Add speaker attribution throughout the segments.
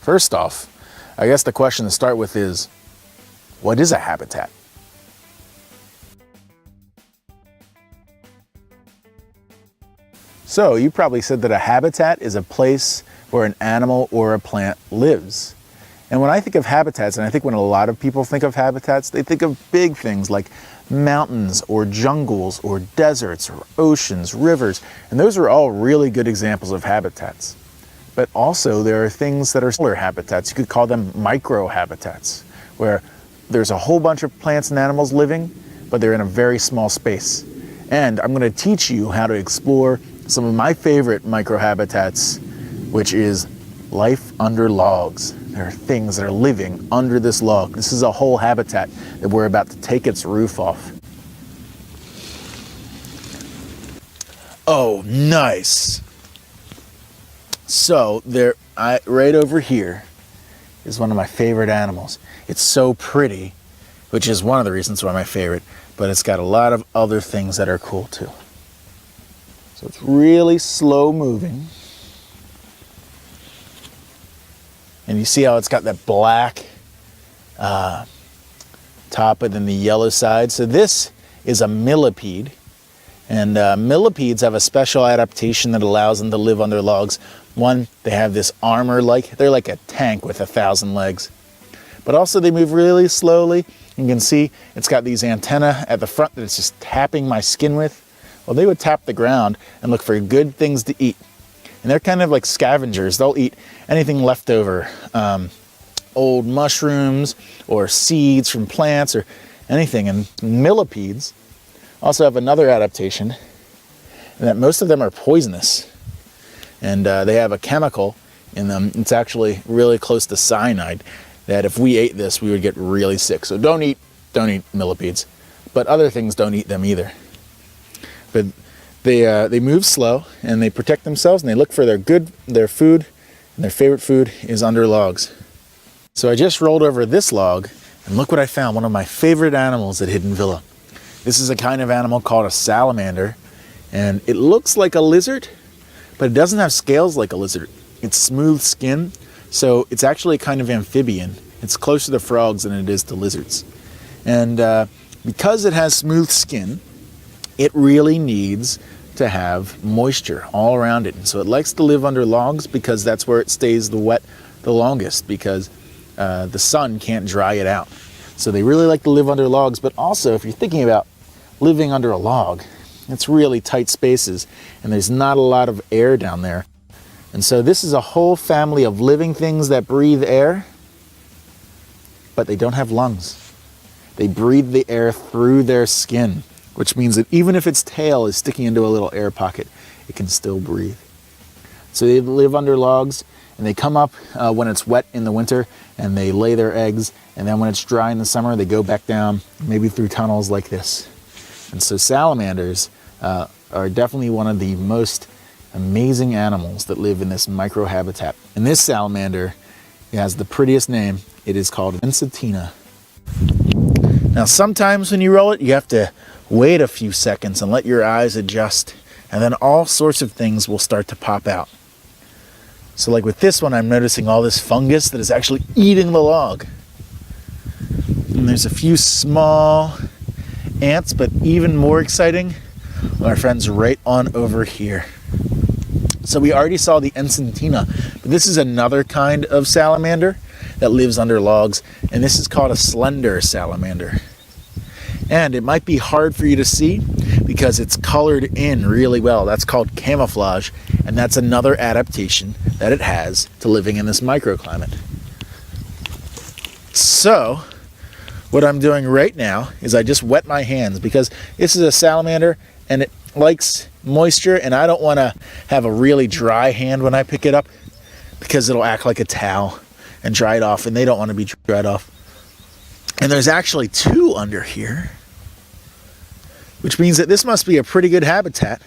Speaker 1: First off, I guess the question to start with is, what is a habitat? So you probably said that a habitat is a place where an animal or a plant lives. And when I think of habitats, and I think when a lot of people think of habitats, they think of big things like mountains or jungles or deserts or oceans, rivers, and those are all really good examples of habitats. But also there are things that are smaller habitats. You could call them microhabitats, where there's a whole bunch of plants and animals living, but they're in a very small space. And I'm going to teach you how to explore some of my favorite microhabitats, which is life under logs. There are things that are living under this log. This is a whole habitat that we're about to take its roof off. Oh, nice. So right over here is one of my favorite animals. It's so pretty, which is one of the reasons why my favorite, but it's got a lot of other things that are cool too. So it's really slow moving. And you see how it's got that black top and then the yellow side. So this is a millipede. And millipedes have a special adaptation that allows them to live under logs. One, they have this armor they're like a tank with 1,000 legs. But also they move really slowly. You can see it's got these antennae at the front that it's just tapping my skin with. Well, they would tap the ground and look for good things to eat. And they're kind of like scavengers. They'll eat anything left over, old mushrooms or seeds from plants or anything. And millipedes also have another adaptation, and that most of them are poisonous. And they have a chemical in them. It's actually really close to cyanide, that if we ate this, we would get really sick. So don't eat millipedes. But other things, don't eat them either. But they move slow, and they protect themselves, and they look for their food, and their favorite food is under logs. So I just rolled over this log, and look what I found, one of my favorite animals at Hidden Villa. This is a kind of animal called a salamander, and it looks like a lizard, but it doesn't have scales like a lizard. It's smooth skin, so it's actually a kind of amphibian. It's closer to frogs than it is to lizards. And because it has smooth skin, it really needs to have moisture all around it. And so it likes to live under logs because that's where it stays the longest, because the sun can't dry it out. So they really like to live under logs. But also, if you're thinking about living under a log, it's really tight spaces and there's not a lot of air down there. And so this is a whole family of living things that breathe air, but they don't have lungs. They breathe the air through their skin, which means that even if its tail is sticking into a little air pocket, it can still breathe. So they live under logs, and they come up when it's wet in the winter, and they lay their eggs, and then when it's dry in the summer, they go back down, maybe through tunnels like this. And so salamanders are definitely one of the most amazing animals that live in this microhabitat. And this salamander has the prettiest name. It is called Ensatina. Now sometimes when you roll it, you have to wait a few seconds and let your eyes adjust, and then all sorts of things will start to pop out. So like with this one, I'm noticing all this fungus that is actually eating the log. And there's a few small ants, but even more exciting, our friends right on over here. So we already saw the Ensatina, but this is another kind of salamander that lives under logs, and this is called a slender salamander. And it might be hard for you to see because it's colored in really well. That's called camouflage, and that's another adaptation that it has to living in this microclimate. So what I'm doing right now is I just wet my hands because this is a salamander and it likes moisture, and I don't want to have a really dry hand when I pick it up because it'll act like a towel and dry it off, and they don't want to be dried off. And there's actually two under here, which means that this must be a pretty good habitat,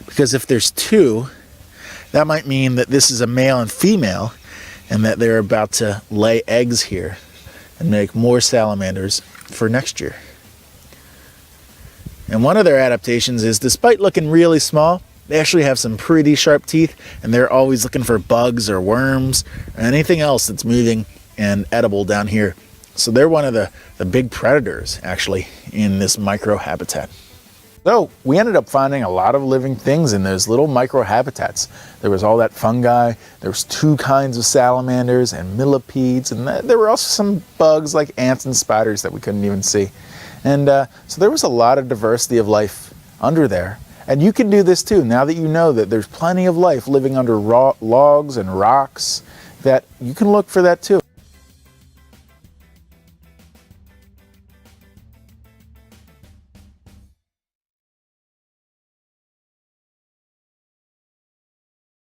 Speaker 1: because if there's two, that might mean that this is a male and female and that they're about to lay eggs here and make more salamanders for next year. And one of their adaptations is, despite looking really small, they actually have some pretty sharp teeth, and they're always looking for bugs or worms or anything else that's moving and edible down here. So they're one of the big predators, actually, in this microhabitat. So we ended up finding a lot of living things in those little microhabitats. There was all that fungi, there was 2 kinds of salamanders and millipedes, and there were also some bugs like ants and spiders that we couldn't even see. And so there was a lot of diversity of life under there. And you can do this too, now that you know that there's plenty of life living under logs and rocks, that you can look for that too.